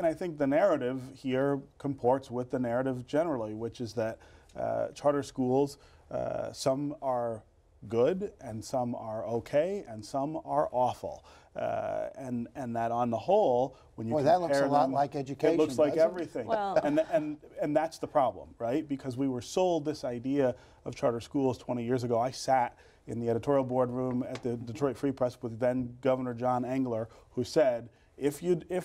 I think the narrative here comports with the narrative generally, which is that charter schools, some are good and some are okay and some are awful, and that on the whole, when you compare that looks a lot like education. it looks like doesn't it? everything. Well, and that's the problem, right? Because we were sold this idea of charter schools 20 years ago. I sat in the editorial boardroom at the Detroit Free Press with then Governor John Engler, who said, if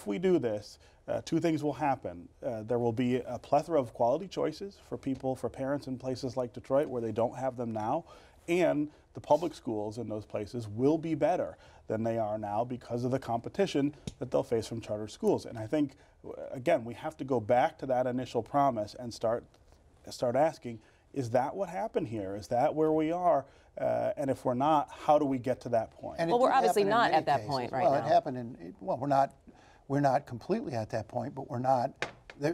we do this, two things will happen. There will be a plethora of quality choices for people, for parents in places like Detroit where they don't have them now, and the public schools in those places will be better than they are now because of the competition that they'll face from charter schools. And I think, again, we have to go back to that initial promise and start asking, is that what happened here? Is that where we are? And if we're not, how do we get to that point? And well, we're obviously in not many at that cases. point right well, now. Well, it happened in, well, we're not completely at that point, but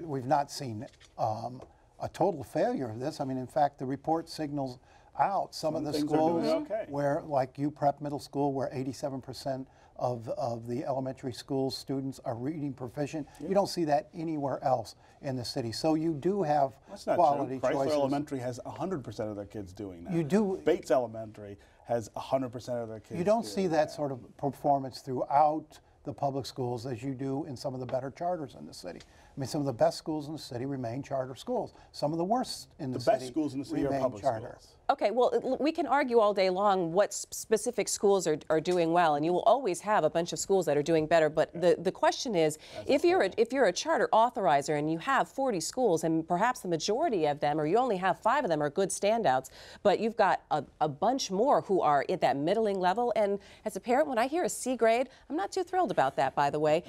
we've not seen a total failure of this. I mean, in fact, the report signals out some of the schools where, like UPrep Middle School, where 87% of the elementary school students are reading proficient. You don't see that anywhere else in the city. So you do have quality choices. Chrysler Elementary has 100% of their kids doing that. You do. Bates Elementary has 100% of their kids. You don't see that sort of performance throughout the public schools as you do in some of the better charters in the city. I mean, some of the best schools in the city remain charter schools. Some of the worst in the city best schools in the city are public schools. Okay, well, we can argue all day long what specific schools are doing well, and you will always have a bunch of schools that are doing better. But the question is, if you're a charter authorizer and you have 40 schools, and perhaps the majority of them, or you only have 5 of them, are good standouts, but you've got a bunch more who are at that middling level. And as a parent, when I hear a C grade, I'm not too thrilled about that. By the way,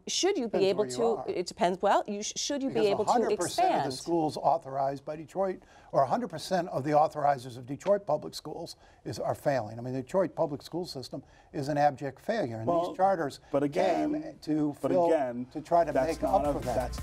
should you be able to? It depends. Well, should you be able to expand? 100% of the schools authorized by Detroit, or 100% of the authorizers of Detroit public schools are failing. I mean, the Detroit public school system is an abject failure, and these charters came to try to make up for that.